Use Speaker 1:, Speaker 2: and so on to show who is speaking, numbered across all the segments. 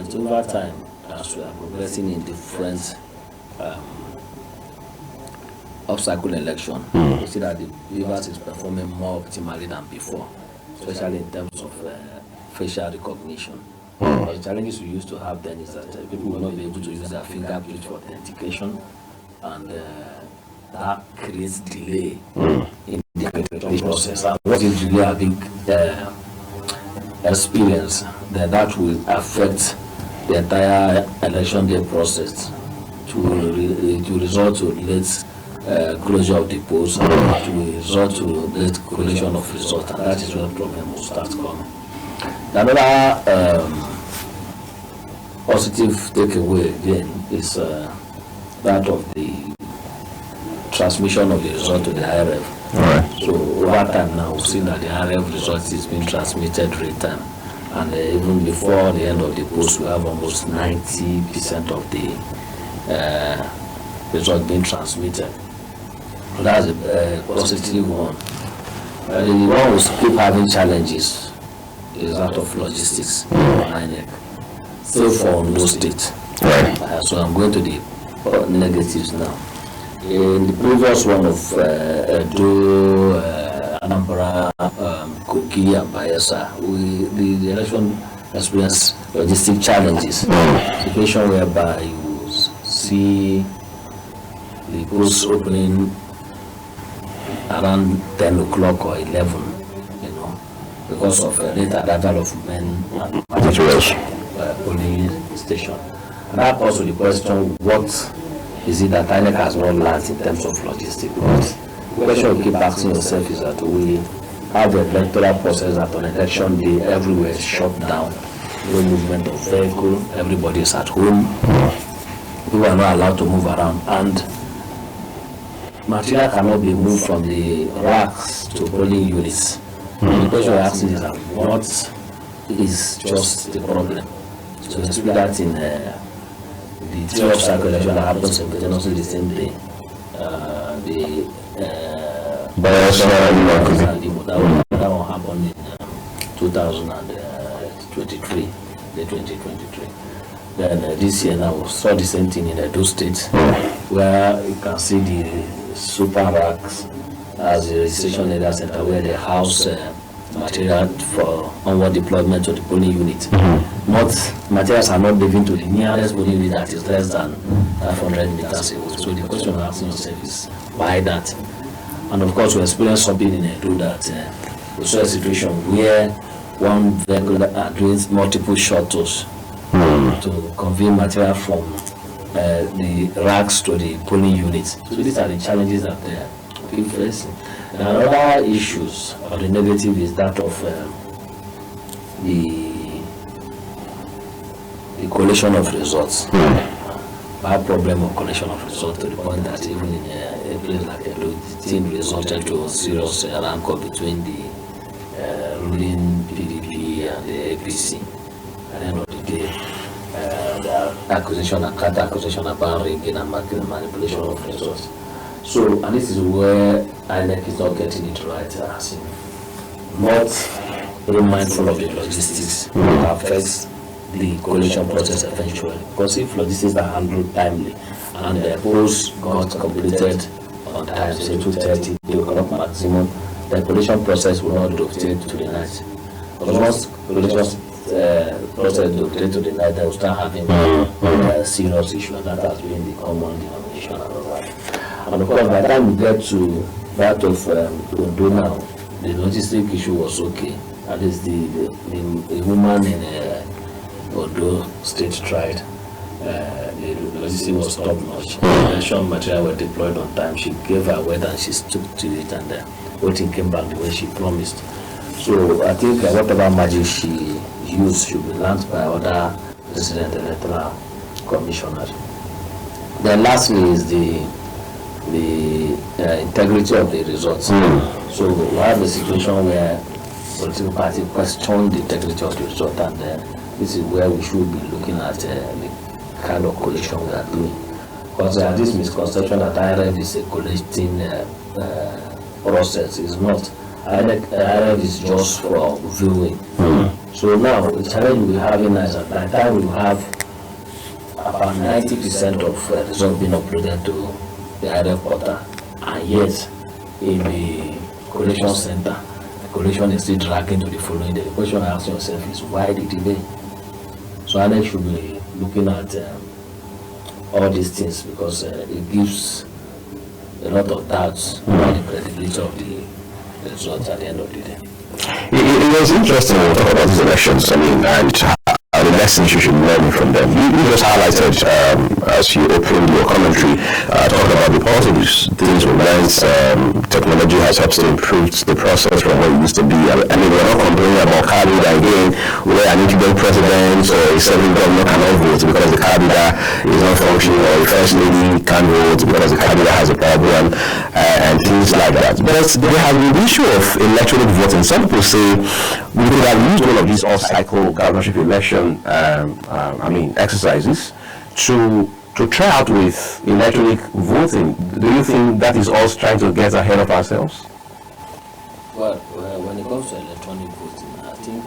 Speaker 1: But over time, as we are progressing in different off-cycle election, we see that the Rivers is performing more optimally than before, especially in terms of facial recognition. The challenges we used to have then is that people will not be able to use their fingerprint for authentication, and that creates delay in the accreditation process. And what is really a big experience, then that will affect the entire election day process to result to late closure of the polls, and to result to late collation of results, and that is where the problem will start coming. Another positive takeaway again is that of the transmission of the result to the IRF.
Speaker 2: Right.
Speaker 1: So over time now, we've seen that the IRF result is being transmitted real time, and even before the end of the post, we have almost 90% of the result being transmitted. So that's a positive one. The one we keep having challenges is that of logistics for INEC. Still for no state.
Speaker 2: Right.
Speaker 1: So I'm going to the negatives now. In the previous one of Edo, Anambra, Kogi, and Bayelsa, the election experienced logistic challenges. Situation whereby you see the polls opening around 10 o'clock or 11, because of late arrival of men and materials polling station. And that also the question, what is it that INEC has not learned in terms of logistics? But the question you keep asking yourself is that we have the electoral process that on election day everywhere is shut down. No movement of vehicle, everybody is at home. People are not allowed to move around, and material cannot be moved from the racks to polling units. The question you're asking is that what is just the problem? So you see that in the 3 off-cycle election that happens in also the same day. The that one happened in 2023, the 2023. Then this year now we saw the same thing in Edo State, where you can see the super racks as the registration area center where they house material for onward deployment to the polling unit. Materials are not driven to the nearest polling unit that is less than 500 meters away. So the question I'm asking yourself is why that? And of course we experienced something in Edo that we saw a situation where one vehicle are doing multiple shuttles to convey material from the racks to the polling units. So these are the challenges that people facing. And another issues or the negative is that of the collation of results. We have problem of collation of results to the point that even in a place like Edo, the thing resulted to a serious rancor between the ruling PDP and the APC. At the end of the day, the accusation and counter-accusation about rigging and manipulation of results. So, and this is where INEC is not getting it right, as in not very mindful of the logistics that affects the collation process eventually. Because if logistics are handled timely and the polls got completed on time, say 2:30, 3 o'clock maximum, the collation process will not dictate to the night. Because once collation process dictate to the night, they will start having serious issues, and that has been the common denomination and all that. And of course, by the time we get to that of Ondo now, the logistic issue was okay. At least the woman in Ondo State tried. The logistic was top notch. Election material were deployed on time. She gave her word and she stuck to it, and voting came back the way she promised. So I think whatever magic she used should be learned by other resident electoral commissioners. Then lastly is the integrity of the results. So we have a situation where political party question the integrity of the result, and this is where we should be looking at the kind of collation we are doing. Because this misconception that IRF is a collecting process is not. IRF is just for viewing. So now the challenge we're having is that by the time we have about 90% of results being uploaded to the IRF portal, and yet in the collation center, the collation is still dragging to the following day. The question I ask yourself is, why the delay? So INEC should be looking at all these things, because it gives a lot of doubts about the credibility of the results at the end of the day.
Speaker 2: It was interesting when we talk about these elections, I mean, and the lessons you should learn from them. You just highlighted, as you opened your commentary, talking about the positive things we learned. Technology has helped to improve the process from what it used to be. I mean, we're not complaining about card reader again, where an incoming president or a serving governor cannot vote because the card reader is not functioning, or a first lady can't vote because the card reader has a problem, and things like that. But there has been the issue of electronic voting. Some people say we could have used one of these off-cycle governorship election exercises to try out with electronic voting. Do you think that is us trying to get ahead of ourselves?
Speaker 1: Well, when it comes to electronic voting, I think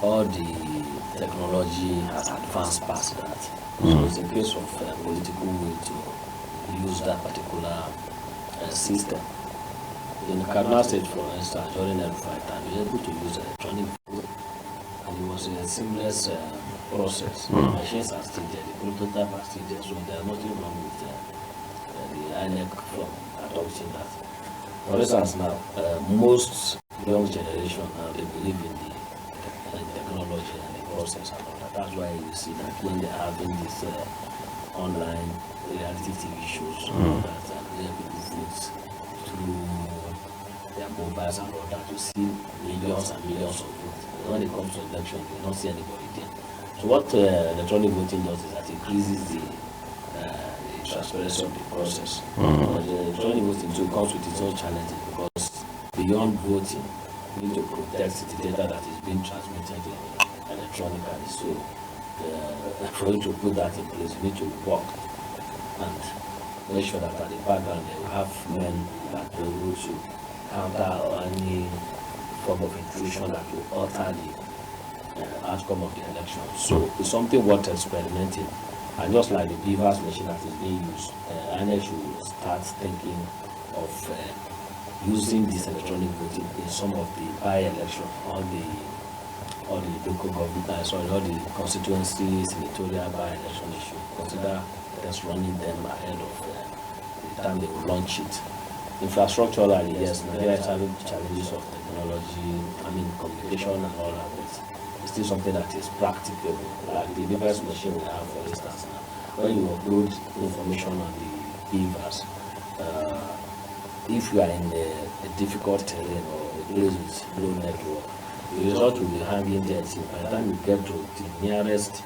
Speaker 1: all the technology has advanced past that. So it's in case of political will to use that particular system. In Kaduna State, for instance, during the fight time, we were able to use electronic voting, and it was a seamless process. Machines are still there, the prototype are still there, so there's nothing wrong with the INEC from adopting that. For instance, now, most young generation now, they believe in the technology and the process and all that. That's why you see that when they're having these online reality TV shows, that they're able to vote through their mobiles and all that, to see millions and millions of votes. When it comes to election, you don't see anybody there. So what electronic voting does is that it increases the transparency of the process. But the electronic voting too comes with its own challenges, because beyond voting, you need to protect the data that is being transmitted electronically. So for you to put that in place, you need to work and make sure that at the background they will have men that will be able to counter any form of intrusion that will alter the outcome of the election. So it's something worth experimenting. And just like the BVAS machine that is being used, INEC should start thinking of using this electronic voting in some of the by-election, all the local government, all the constituency, senatorial by-election issue. Consider just running them ahead of the time they will launch it. Infrastructurally, yes, Nigeria is having challenges of technology, communication and all that, but it's still something that is practicable. Like the BVAS machine we have, for instance, now, when you upload information on the BVAS, if you are in a difficult terrain or a place with low network, the result will be hanging there. By the time you get to the nearest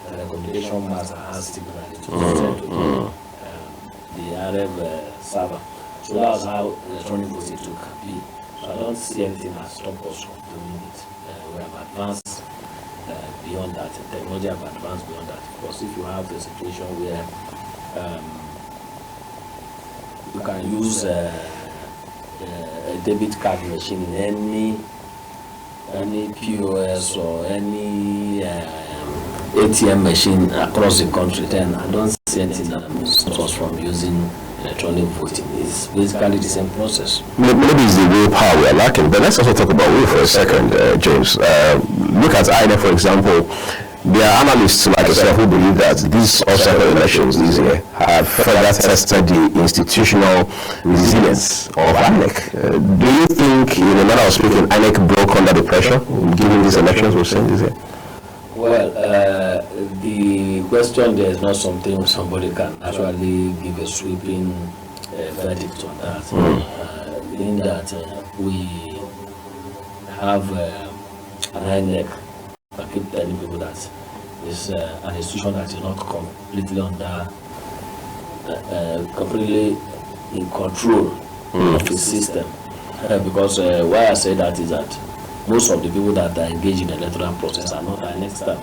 Speaker 1: telecommunication mast that has signal, it will send to the RF server. So that's how electronic voting can be. So I don't see anything that stops us from doing it. We have advanced beyond that. Technology have advanced beyond that. Because if you have a situation where you can use a debit card machine in any POS or any ATM machine across the country, then I don't see anything that stops us from using electronic voting. It's basically the same process.
Speaker 2: Maybe it's the willpower we are lacking, but let's also talk about will for a second, James. Look at INEC, for example. There are analysts like yourself who believe that these off-cycle elections this year have further tested the institutional resilience of INEC. Do you think, in a manner of speaking, INEC broke under the pressure given these elections we've seen this year?
Speaker 1: Well, the question there is not something somebody can actually give a sweeping verdict on that. In that we have an INEC. I keep telling people that it's an institution that is not completely completely in control of the system. Because why I say that is that most of the people that are engaged in the electoral process are not INEC staff.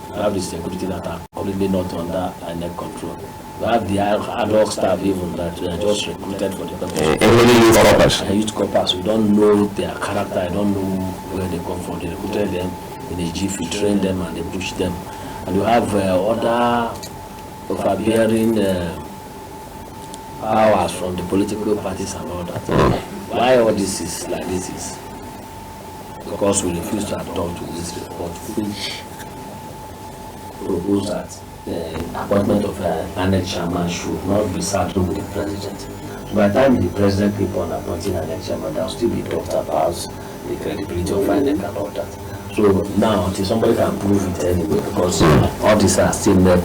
Speaker 1: We have the security that are completely not under INEC control. We have the ad hoc staff even that we are just recruited for the purpose. Youth corpers. We don't know their character. I don't know where they come from. They recruited them in a jiffy, train them, and they push them. And you have other overbearing powers from the political parties and all that. Why all this is like this is because we refuse to adopt to this report, which propose that the appointment of an chairman should not be saddled with the president. So by the time the president keep on appointing an chairman, there will still be talked about the credibility of INEC and all that. So now, until somebody can prove it anyway, because all these are still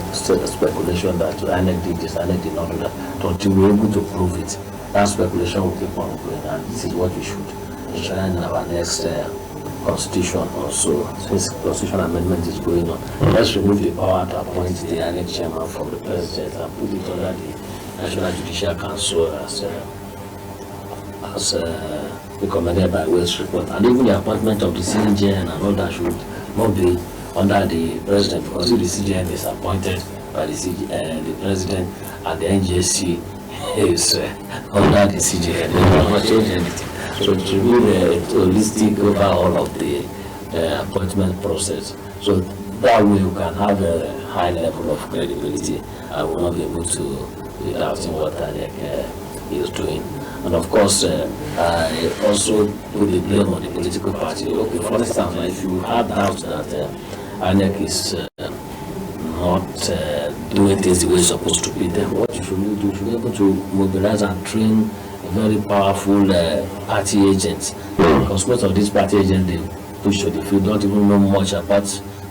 Speaker 1: speculation that INEC did this, INEC did not do that. Until we're able to prove it, that speculation will keep on going, and this is what we should enshrine in our next constitution also. Since constitution amendment is going on, let's remove the power to appoint the INEC chairman from the president and put it under the National Judicial Council as recommended by Wales report. And even the appointment of the CJN and all that should not be under the president, because if the CJN is appointed by the president and the NJC is under the CJN, they will not change anything. So it should be a holistic overhaul of the appointment process. So that way you can have a high level of credibility and will not be able to without what INEC is doing. And of course, I also put the blame on the political party. Okay, for instance, if you have doubts that INEC is not doing things the way it's supposed to be, then what you should do, you should be able to mobilize and train a very powerful party agents. Because most of these party agents, they push to the field, don't even know much about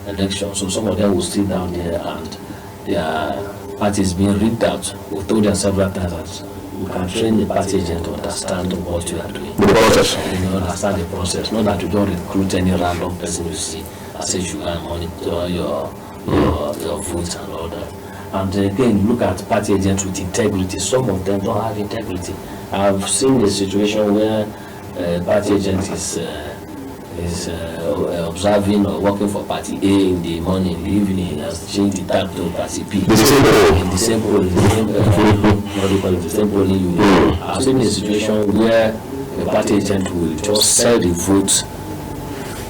Speaker 1: elections. So some of them will sit down there and their party is being rigged out. We've told them several times that you can train the party agent to understand what you are doing.
Speaker 2: The process.
Speaker 1: You understand the process. Not that you don't recruit any random person you see and say you can monitor your votes and all that. And again, look at party agents with integrity. Some of them don't have integrity. I've seen a situation where a party agent is observing or working for party A in the morning, in the evening, he has changed the tag to party B.
Speaker 2: The same
Speaker 1: polling unit. I've seen a situation where a party agent will just sell the votes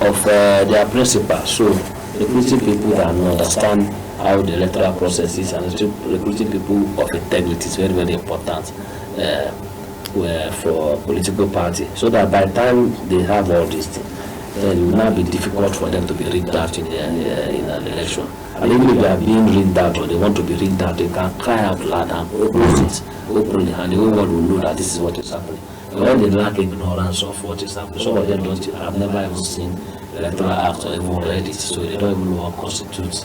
Speaker 1: of their principal. So recruiting people that understand how the electoral process is and recruiting people of integrity is very, very important for political party. So that by the time they have all these things, it will not be difficult for them to be rigged out in an election. And even if they are being rigged out or they want to be rigged out, they can cry out loud and oppose it openly, and the whole world will know that this is what is happening. And when they lack ignorance of what is happening, some of them have never even seen electoral act or even read it, so they don't even know what constitutes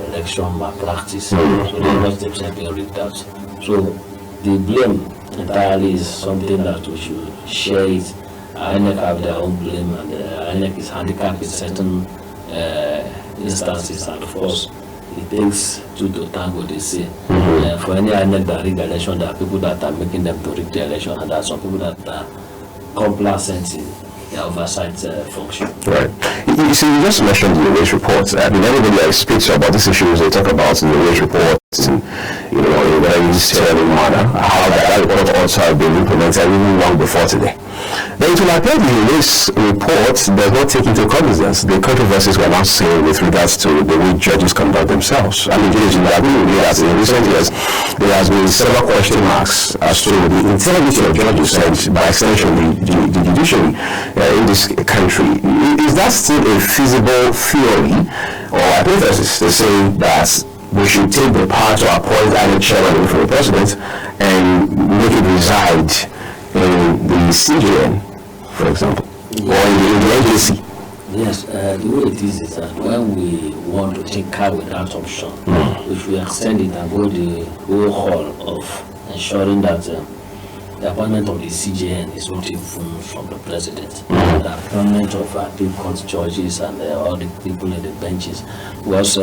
Speaker 1: election malpractice. So they watch themselves being rigged out. So the blame entirely is something that we should share it. INEC have their own blame, and INEC is handicapped in certain instances, and of course it takes two to tango, they say. For any INEC that rig the election, there are people that are making them to rig the election, and there are some people that are complacent in their oversight function.
Speaker 2: Right. You see, you just mentioned the wage reports. I mean, everybody that speaks about these issues, they talk about the wage reports and, in a very sterling manner, how that report also have been implemented even long before today. Then it will appear this report does not take into cognizance the controversies we're now seeing with regards to the way judges conduct themselves. I mean, you agree with me that in recent years there has been several question marks as to the integrity of judges and by extension the judiciary in this country. Is that still a feasible theory or hypothesis to say that we should take the power to appoint INEC chairman away from the president and make it reside in the CJN, for example, or in the agency?
Speaker 1: Yes, the way it is that when we want to take care with that option, we should extend it and go the whole hall of ensuring that the appointment of the CJN is not even from the president. The appointment of appeal court judges and all the people in the benches, because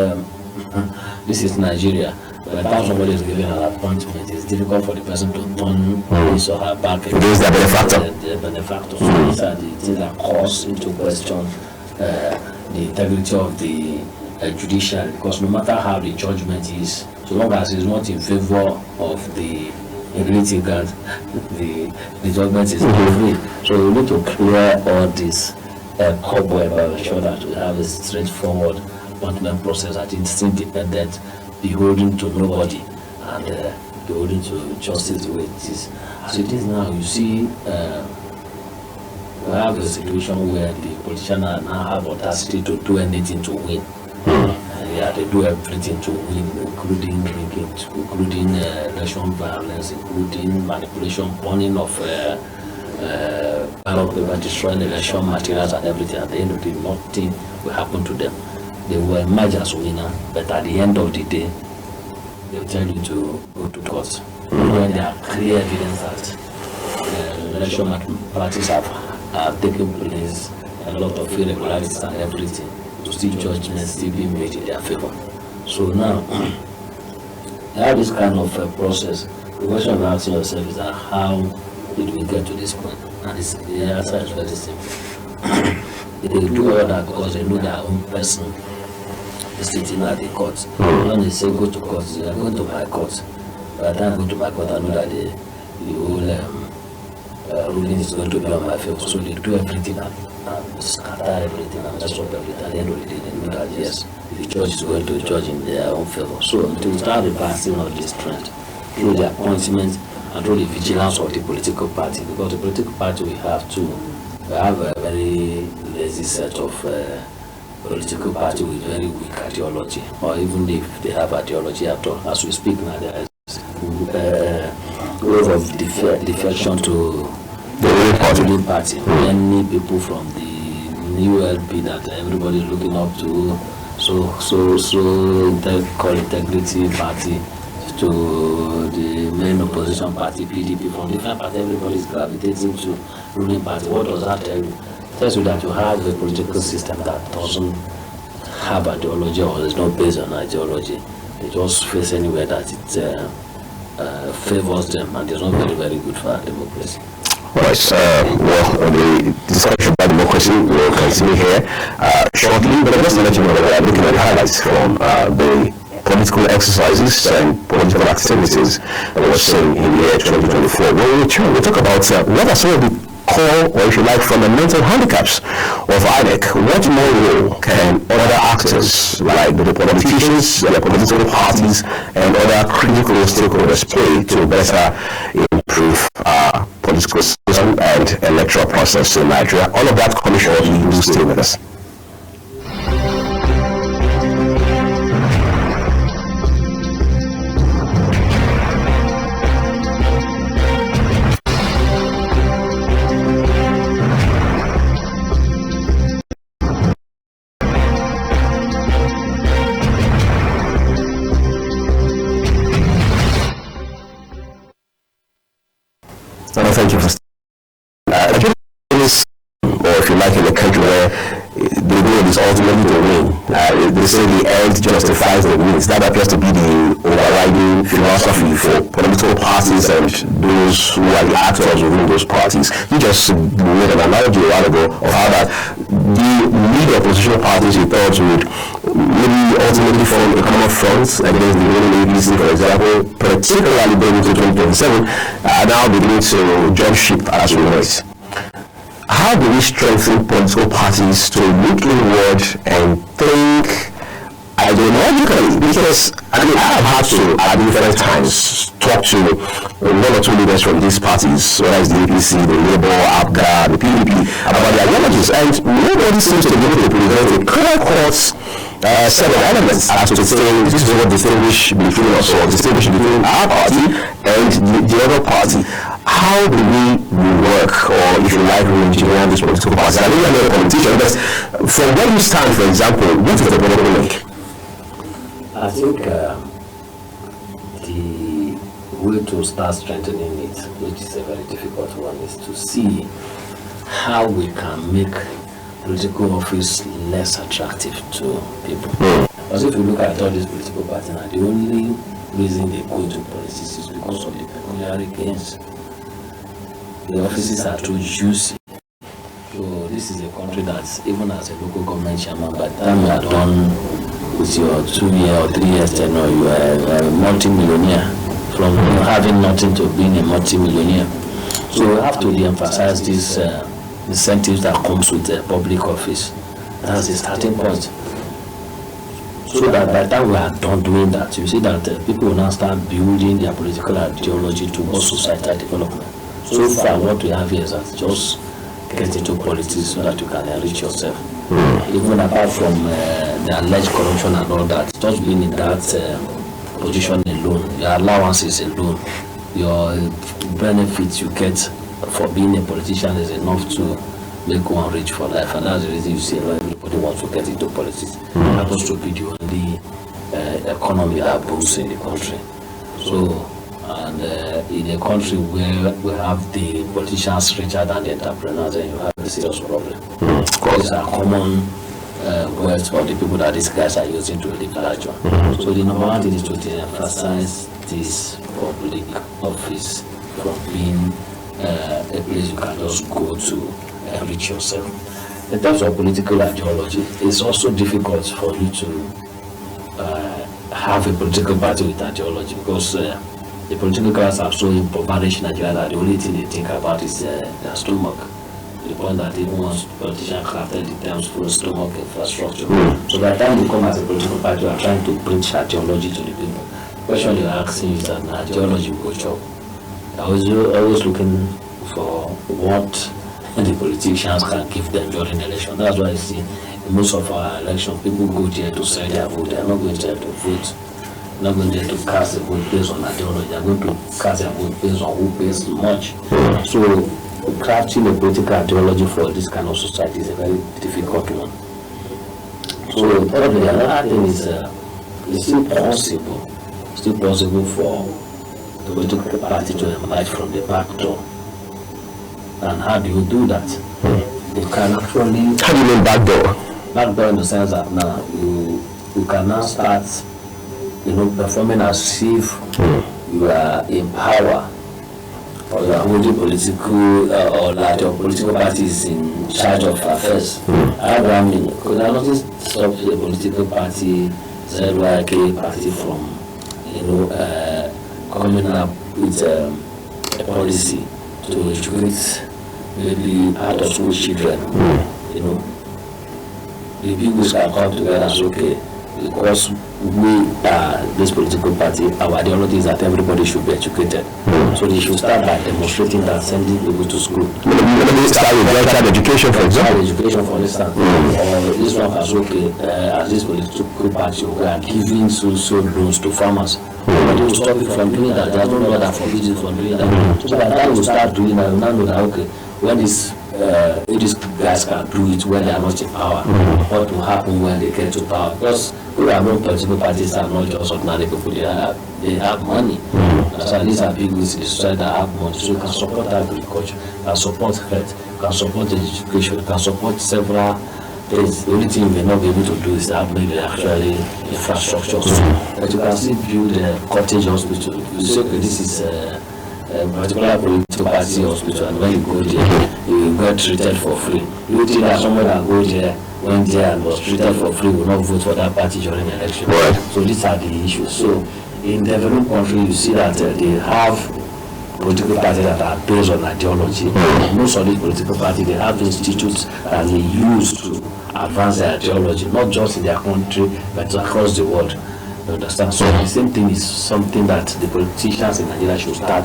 Speaker 1: this is Nigeria. By the time somebody is given an appointment, it's difficult for the person to turn his or her back against
Speaker 2: the benefactor.
Speaker 1: The benefactor. So these are the things that calls into question the integrity of the judiciary, because no matter how the judgment is, so long as it's not in favor of the litigant, the judgment is not free. So we need to clear all this cobweb and ensure that we have a straightforward appointment process that is independent, beholden to nobody, and beholden to justice the way it is. As it is now, you see, we have a situation where the politicians now have audacity to do anything to win. Yeah, they do everything to win, including drinking, including election violence, including manipulation, burning of ballot paper, destroying election materials and everything. At the end of the day, nothing will happen to them. They will emerge as winner, but at the end of the day, they will tell you to go to court. When there are clear evidence that election practices have taken place, a lot of irregularities and everything, to see judgments still being made in their favor. So now, you have this kind of process. The question of asking yourself is that how did we get to this point? And the answer is very simple. They do all that because they know their own person is sitting at the court. When they say go to court, they are going to my court. By the time I go to my court, I know that the whole ruling is going to be on my favor. So they do everything and scatter everything and mess up everything. At the end of the day, they know that yes, the judge is going to judge in their own favor. So until we start reversing all this trend through the appointment and through the vigilance of the political party, because the political party we have a very lazy set of political party with very weak ideology, or even if they have ideology at all. As we speak now, there is wave of defection to the ruling party. Many people from the new LP that everybody is looking up to, called Integrity Party, to the main opposition party, PDP, from different parties, everybody is gravitating to ruling party. What does that tell you? It tells you that you have a political system that doesn't have ideology or is not based on ideology. They just face anywhere that it favors them, and it's not very, very good for our democracy.
Speaker 2: All right, the discussion about democracy will continue here shortly, but just to let you know that we are looking at highlights from the political exercises and political activities that was seen in the year 2024. When we return, we'll talk about what are some of the core, or if you like, fundamental handicaps of INEC. What more role can other actors like the politicians, the political parties, and other critical stakeholders play to better improve our political system and electoral process in Nigeria? All of that coming shortly. Do stay with us. Thank you for or if you like, in a country where the goal is ultimately to win. They say the end justifies the means. That appears to be the overriding philosophy for political parties and those who are the actors within those parties. You just made an analogy a while ago of how that the lead opposition parties, you thought, would maybe ultimately form a common front against the ruling APC, for example, particularly going into 2027, are now beginning to jump ship as we know it. How do we strengthen political parties to look inward and think ideologically? Because I have had to at different times talk to one or two leaders from these parties, whether it's the APC, the Labour, APGA, the PDP, about their ideologies, and nobody seems to be able to present a clear-cut set of elements as to say this is what distinguishes between us, or distinguish between our party and the other party. How do we work, or if you like, re-engineer this political party? I know you're not a politician, but from where you stand, for example, what is the political link?
Speaker 1: I think the way to start strengthening it, which is a very difficult one, is to see how we can make political office less attractive to people. Because if you look at all these political parties now, the only reason they go into politics is because of the pecuniary gains. The offices are too juicy. So this is a country that, even as a local government chairman, by the time you are done with your 2-year or 3 years tenure, you are a multi-millionaire. From having nothing to being a multi-millionaire. So we have to de-emphasize these incentives that comes with the public office. That's the starting point. So that by the time we are done doing that, you see that people will now start building their political ideology towards societal development. So far, what we have here is that just get into politics so that you can enrich yourself. Even apart from the alleged corruption and all that, just being in that position alone, your allowances alone, your benefits you get for being a politician is enough to make one rich for life, and that's the reason you see everybody wants to get into politics. It happens to be the only economy that boosts in the country. So, and in a country where we have the politicians richer than the entrepreneurs, then you have a serious problem. These are common words for the people that these guys are using to live larger. So the number one thing is to emphasize this public office from being a place you can just go to enrich yourself. In terms of political ideology, it's also difficult for you to have a political party with ideology, because the political class are so impoverished in Nigeria that the only thing they think about is their stomach. The point that even once politicians crafted the terms for stomach infrastructure. So by the time you come as a political party, you are trying to preach ideology to the people. The question you're asking is that ideology will chop. I was always looking for what the politicians can give them during the election. That's why I see in most of our elections, people go there to sell their vote. They are not going there to vote. Not going there to cast a vote based on ideology. They are going to cast a vote based on who pays much. So crafting a political ideology for this kind of society is a very difficult one. So probably another thing is it's still possible for the political party to emerge from the back door. And how do you do that? You can actually...
Speaker 2: How do you mean back door?
Speaker 1: Back door in the sense that now you can now start, performing as if you are in power, or you are holding political, or that your political party is in charge of affairs. How do I mean? Because I noticed some the political party, ZYK party from, coming up with a policy to educate maybe out of school children. The people can come together and say, okay, because we are this political party, our ideology is that everybody should be educated. So they should start by demonstrating that, sending people to school.
Speaker 2: Maybe start with child education, for example.
Speaker 1: Education, for instance. Or this one has okay, as this political party, we are giving social loans to farmers. But they will stop it from doing that. There's no law that forbids you from doing that. So by the time you start doing that, you now know that okay, when these guys can do it when they are not in power, what will happen when they get to power? Because we have no political parties are not just ordinary people, they have money. So these are big wigs in the society that have money. So you can support agriculture, you can support health, you can support education, you can support several things. The only thing you may not be able to do is to have maybe actually infrastructure. But you can still build a cottage hospital. You say, okay, this is a particular political party hospital, and when you go there, you get treated for free. You think that someone that go there, went there and was treated for free will not vote for that party during the election. Right. So these are the issues. So in developed countries, you see that they have political parties that are based on ideology. Most of these political parties, they have institutes that they use to advance their ideology, not just in their country, but across the world. You understand? So the same thing is something that the politicians in Nigeria should start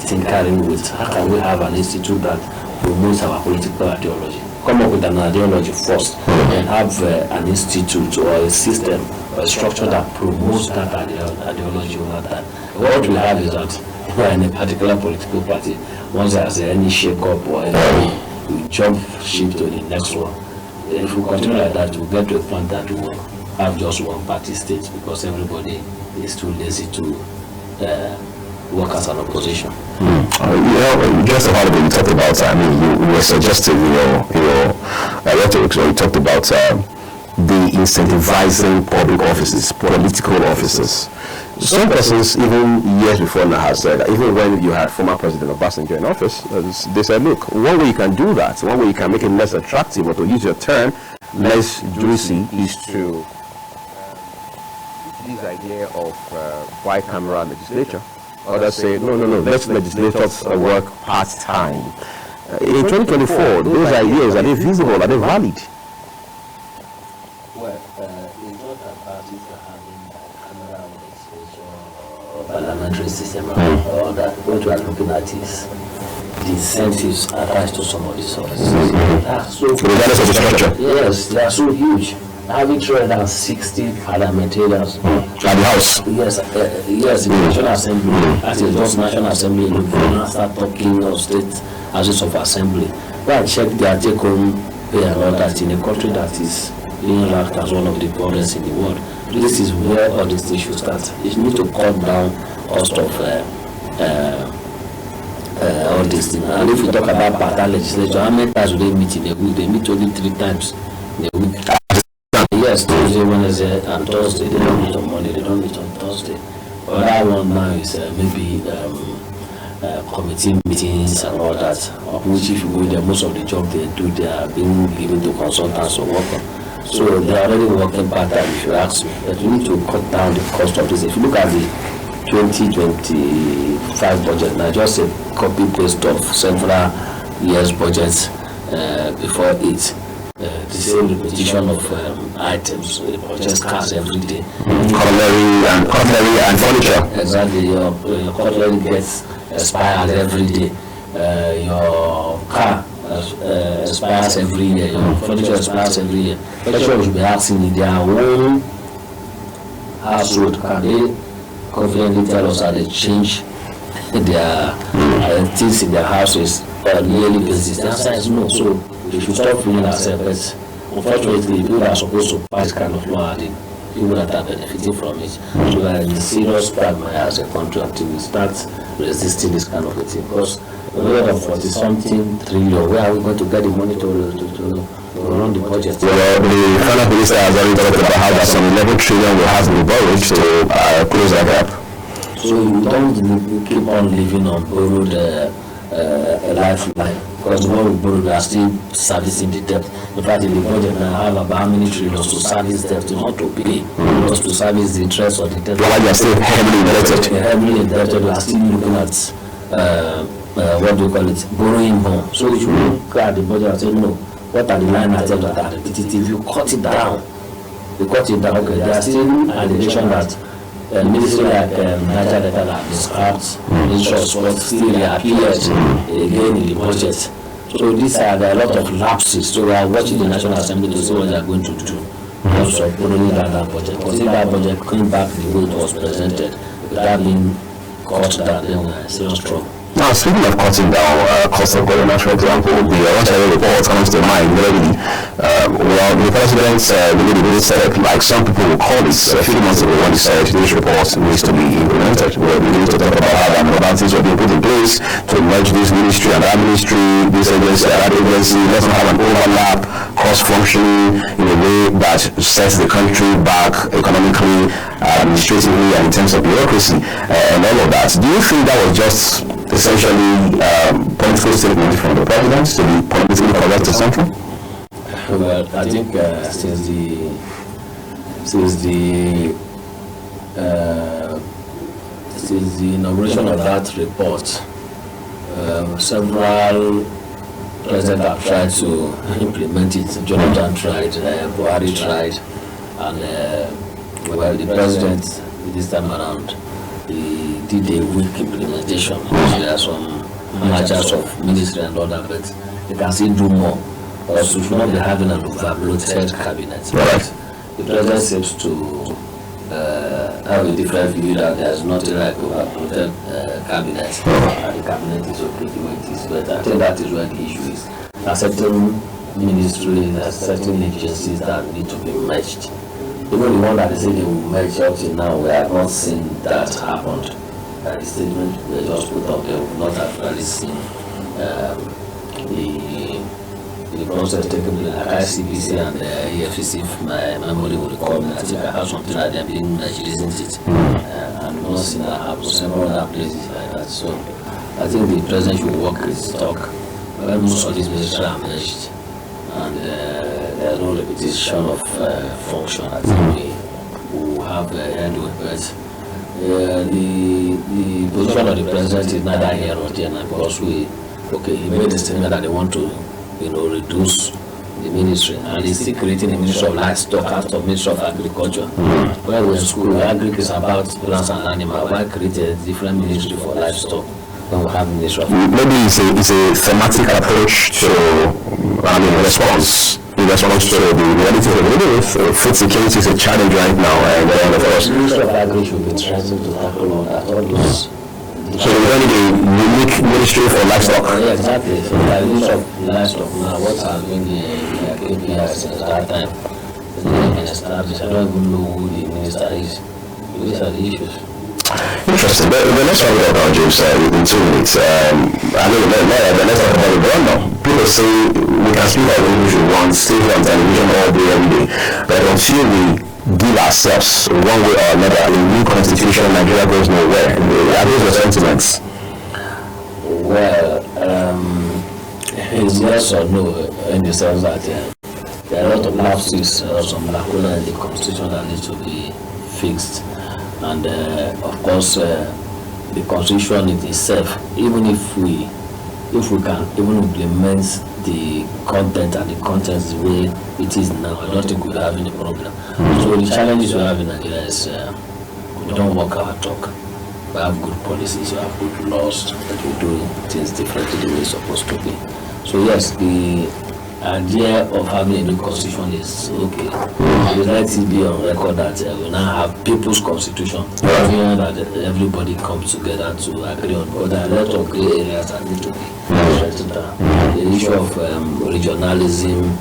Speaker 1: tinkering with. How can we have an institute that promotes our political ideology? Come up with an ideology first, and have an institute or a system or a structure that promotes that ideology over that. What we have is that in a particular political party, once there's any shake-up or anything, we jump ship to the next one. If we continue like that, we'll get to a point that we will have just one party state, because everybody is too lazy to work as an opposition.
Speaker 2: Just a while ago you talked about, you were suggesting your rhetoric, so you talked about the incentivizing public offices, political offices. Some persons, even years before now, have said that even when you had former President Obasanjo in office, they said, look, one way you can do that, one way you can make it less attractive, or to use your term, less juicy, is to
Speaker 3: this idea of bicameral legislature. Others say, no, let legislators work part-time. In 2024, those ideas, are they feasible? Are they valid?
Speaker 1: Well, it's not about it having bicameral legislature or parliamentary system or that. What we are looking at is the incentives attached to some of these offices.
Speaker 2: Regardless of the structure.
Speaker 1: Yes, they are so huge. Having 360 parliamentarians
Speaker 2: At the House.
Speaker 1: yes, in the National Assembly, as it does National Assembly, you can start talking of state houses of assembly. Go and check their take-home pay and all that in a country that is being ranked as one of the poorest in the world. This is where all these things should start. You need to cut down cost of all these things. And if we talk about part-time legislature, how many times do they meet in a week? They meet only 3 times in a week. Yes, Tuesday, Wednesday, and Thursday. They don't meet on Monday. They don't meet on Thursday. But that one now is maybe committee meetings and all that. Of which, if you go there, most of the job they do, they are being given to consultants or workers. So they are already working part-time, if you ask me. But you need to cut down the cost of this. If you look at the 2025 budget, now just a copy-paste of several years' budgets before it. The same repetition of items, purchase cars every day.
Speaker 2: Cutlery and furniture.
Speaker 1: Exactly, your cutlery gets expired every day. Your car expires every year. Your furniture expires every year. Lecturers should be asking in their own household, can they confidently tell us how they change their things in their houses on a yearly basis? The answer is no. So we should stop fooling ourselves. But unfortunately, people that are supposed to pass kind of law are the people that are benefiting from it. So we are in serious quagmire as a country until we start resisting this kind of a thing. Because a lot of 40-something trillion, where are we going to get the money to run the budget?
Speaker 2: Well, the finance minister has already talked about how that some 11 trillion will have to be borrowed to close that gap.
Speaker 1: So you don't keep on living on borrowed lifeline, because the more we borrow, we are still servicing the debt. In fact, in the budget now, I have about how many trillions to service debt, not to pay, just to service the interest of the debt.
Speaker 2: While you are still heavily indebted.
Speaker 1: Heavily indebted, we are still looking at what do you call it, borrowing more. So we should look at the budget and say, no, what are the line items that are repetitive? You cut it down. Okay, there are still allegations that ministry like Niger Delta have described interest, but still appeared again in the budget. So these are there are a lot of lapses. So we are watching the National Assembly to see what they are going to do. Also, borrowing that budget. Because if that budget came back the way it was presented, without being cut down, then we are in serious trouble.
Speaker 2: Now, speaking of cutting down cost of governance, for example, the Ontario report comes to mind already. Well, the president really said, like some people will call it, a few months ago when he said this report needs to be implemented. Well, we need to talk about how that things were being put in place to merge this ministry and that ministry, this agency and that agency. Let's not have an overlap, cross-functioning in a way that sets the country back economically, administratively, and in terms of bureaucracy and all of that. Do you think that was just essentially political statement from the president to be politically correct or something?
Speaker 1: Well, I think since the inauguration of that report, several presidents have tried to implement it. Jonathan tried, Buhari tried, and well, the president this time around, he did a weak implementation. There are some managers of ministry and all that, but they can still do more. Because we should not be having an overbloated cabinet.
Speaker 2: Right.
Speaker 1: The president seems to have a different view that there's nothing like overbloated cabinet. And the cabinet is okay the way it is. But I think that is where the issue is. There are certain ministries, there are certain agencies that need to be merged. Even the one that they say they will merge up till now, we have not seen that happened. The statement they just put up, they will not have really seen the process taking place, like ICBC and the EFCC, if my memory will recall me. I think I have something like them being merged, isn't it? And not seen that happen, several other places like that. So I think the president should work his talk. When most of these ministries are merged, and there's no repetition of function, I think we will have have headway, but the position of the president is neither here nor there now, because he made a statement that they want to, reduce the ministry, and he's still creating a ministry of livestock out of ministry of agriculture. Where we're in school, agriculture is about plants and animals. Why create a different ministry for livestock when we have ministry of
Speaker 2: maybe it's a thematic approach to response to the reality of living with food security is a challenge right now, and of course
Speaker 1: the ministry of agriculture should be trying to tackle all those.
Speaker 2: So we don't need a unique ministry for livestock.
Speaker 1: Yeah, exactly. So the ministry of livestock now, what has been the KPI since that time? It's not been established. I don't even know who the minister is. These are the issues.
Speaker 2: Interesting. The next one we talk about, James, in 2 minutes. Let's talk about the brand now. People say we can speak about religion once, stay on television all day, every day. But until we give ourselves one way or another a new constitution, Nigeria goes nowhere. Are those the sentiments?
Speaker 1: Well, it's yes or no, in the sense that there are a lot of lapses or some lacuna in the constitution that needs to be fixed. And of course, the constitution itself, even if we can even implement the content and the content the way it is now, I don't think we'll have any problem. So the challenges we have in Nigeria is we don't walk our talk. We have good policies, we have good laws, but we do things differently the way it's supposed to be. So yes, the idea of having a new constitution is okay. We let it be on record that we now have people's constitution, that everybody comes together to agree on. But there are a lot of gray areas that need to be straightened out. The issue of regionalism,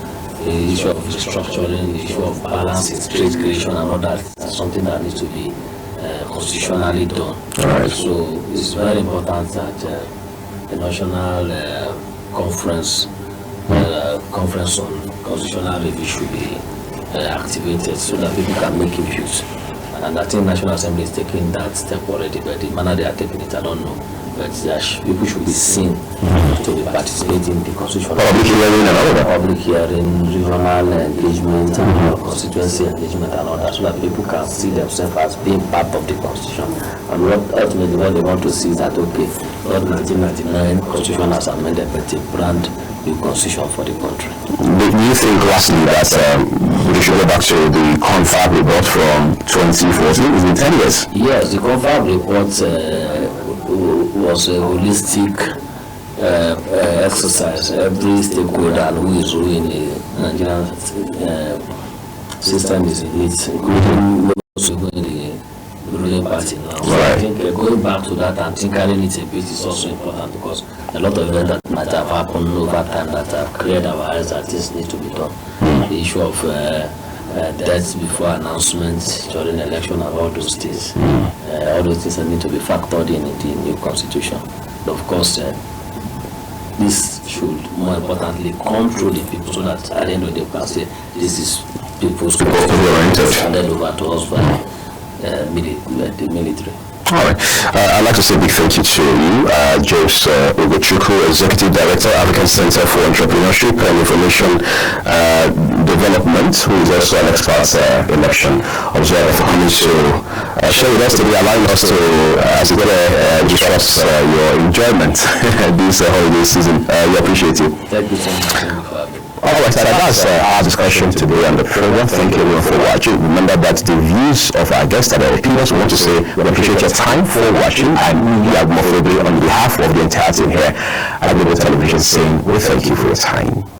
Speaker 1: the issue of restructuring, the issue of balancing trade creation and all that is something that needs to be constitutionally done.
Speaker 2: Right.
Speaker 1: So it's very important that the national conference on constitutional review should be activated so that people can make issues. And I think National Assembly is taking that step already, but the manner they are taking it, I don't know. But people should be seen to be participating in the constitutional
Speaker 2: Public hearing and all that.
Speaker 1: Public hearing, regional engagement, and constituency engagement and all that, so that people can see themselves as being part of the constitution. And ultimately what they want to see is that, okay, not 1999 constitution has amended, but a brand new constitution for the country.
Speaker 2: Do you think, lastly, that we should go back to the confab report from 2014? It's been 10 years.
Speaker 1: Yes, the confab report was a holistic exercise. Every stakeholder who is ruling the Nigerian system is in it, including the ruling party now. So I think going back to that and tinkering it a bit is also important, because a lot of events that might have happened over time that have cleared our eyes that this needs to be done. The issue of deaths before announcement during election and all those things. All those things need to be factored in the new constitution. But of course, this should more importantly come through the people, so that at the end of the day we can say this is people's constitution handed over to us by the military.
Speaker 2: All right. I'd like to say a big thank you to you, James Ugochukwu, Executive Director, African Center for Entrepreneurship and Information Development, who is also an expert election observer, for coming to share with us today, allowing us to, as it were, discuss your enjoyment this holiday season. We appreciate you.
Speaker 1: Thank you so much for having me.
Speaker 2: All right, so that's our discussion today on the program. Thank you everyone for watching. Remember that the views of our guests are their opinions. We want to say we appreciate your time for watching, and we are Mofobri on behalf of the entire team here at Global Television saying we thank you for your time.